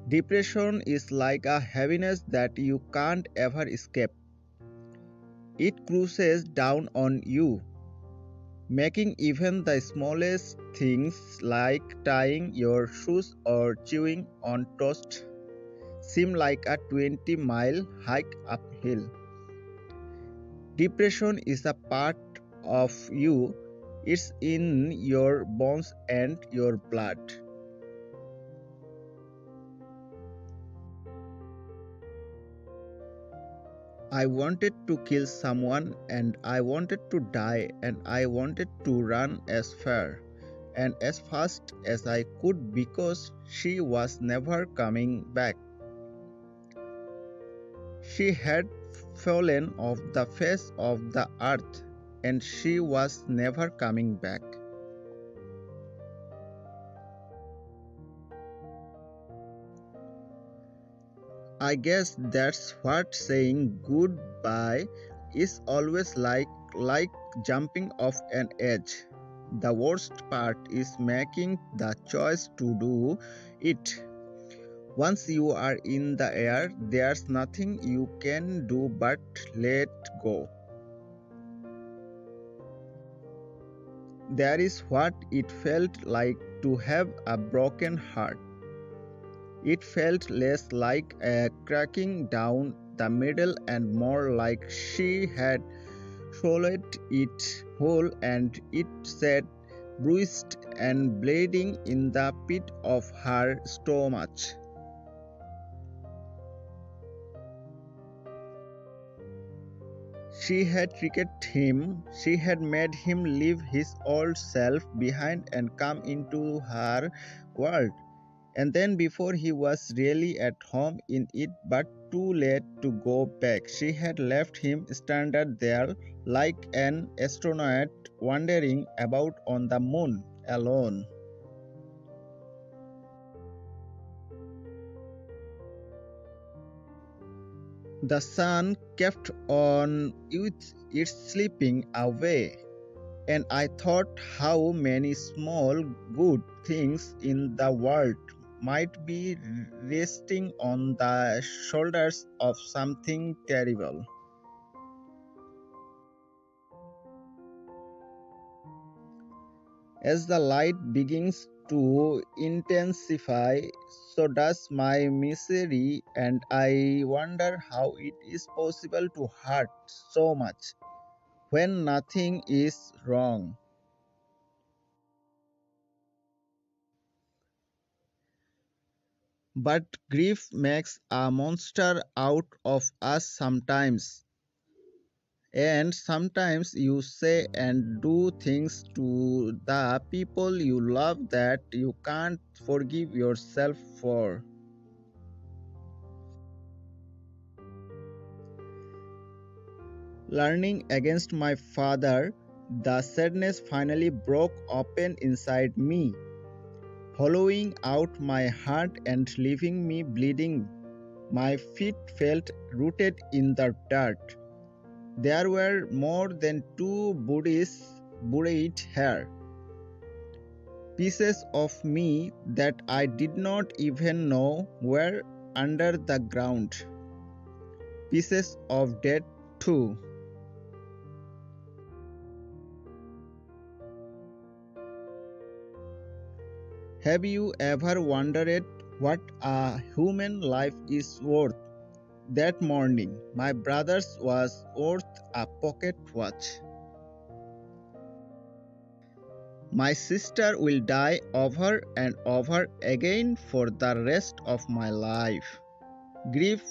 Depression is like a heaviness that you can't ever escape. It cruises down on you, making even the smallest things like tying your shoes or chewing on toast seem like a 20-mile hike uphill. Depression is a part of you, it's in your bones and your blood. I wanted to kill someone and I wanted to die and I wanted to run as far and as fast as I could because she was never coming back. She had fallen off the face of the earth and she was never coming back. I guess that's what saying goodbye is always like jumping off an edge. The worst part is making the choice to do it. Once you are in the air, there's nothing you can do but let go. That is what it felt like to have a broken heart. It felt less like a cracking down the middle and more like she had swallowed it whole and it sat bruised and bleeding in the pit of her stomach. She had tricked him, she had made him leave his old self behind and come into her world. And then, before he was really at home in it but too late to go back, she had left him stranded there like an astronaut wandering about on the moon alone. The sun kept on with its slipping away, and I thought how many small good things in the world might be resting on the shoulders of something terrible. As the light begins to intensify, so does my misery, and I wonder how it is possible to hurt so much when nothing is wrong. But grief makes a monster out of us sometimes. And sometimes you say and do things to the people you love that you can't forgive yourself for. Learning against my father, the sadness finally broke open inside me, hollowing out my heart and leaving me bleeding. My feet felt rooted in the dirt. There were more than two bodies buried here. Pieces of me that I did not even know were under the ground. Pieces of death, too. Have you ever wondered what a human life is worth? That morning, my brother's was worth a pocket watch. My sister will die over and over again for the rest of my life. Grief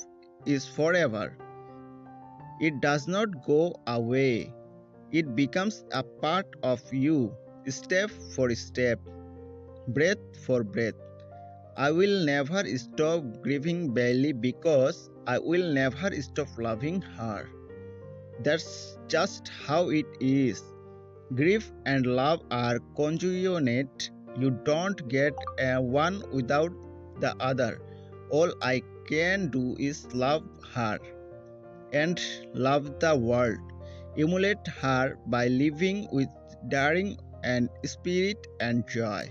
is forever. It does not go away. It becomes a part of you, step for step, breath for breath. I will never stop grieving Bailey because I will never stop loving her. That's just how it is. Grief and love are conjugate. You don't get one without the other. All I can do is love her and love the world. Emulate her by living with daring and spirit and joy.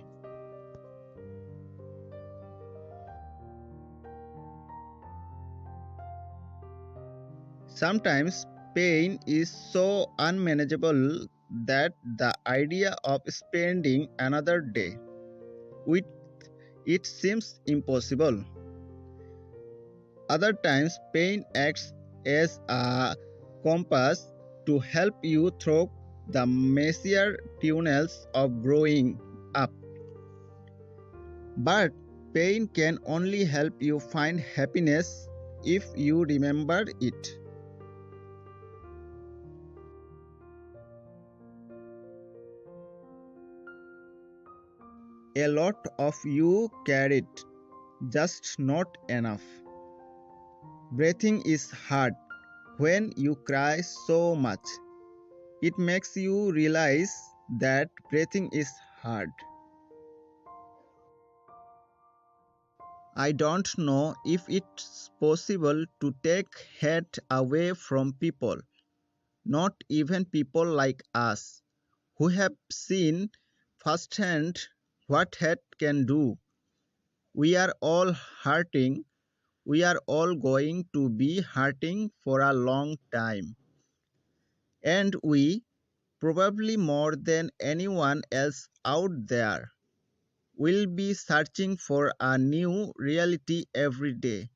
Sometimes pain is so unmanageable that the idea of spending another day with it seems impossible. Other times, pain acts as a compass to help you through the messier tunnels of growing up. But pain can only help you find happiness if you remember it. A lot of you carried, just not enough. Breathing is hard when you cry so much. It makes you realize that breathing is hard. I don't know if it's possible to take hate away from people, not even people like us, who have seen firsthand what hate can do. We are all hurting. We are all going to be hurting for a long time. And we, probably more than anyone else out there, will be searching for a new reality every day,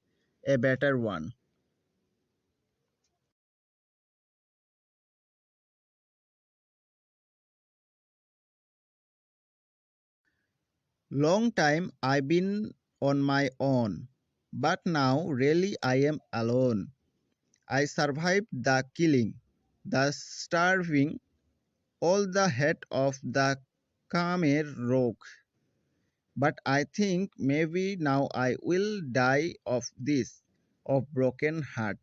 a better one. Long time I've been on my own, but now really I am alone. I survived the killing, the starving, all the hate of the Khmer Rouge. But I think maybe now I will die of this, of broken heart.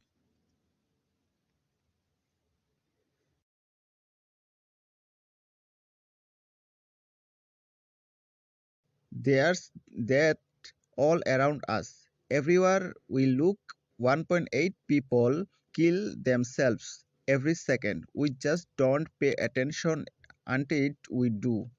There's death all around us. Everywhere we look, 1.8 people kill themselves every second. We just don't pay attention until we do.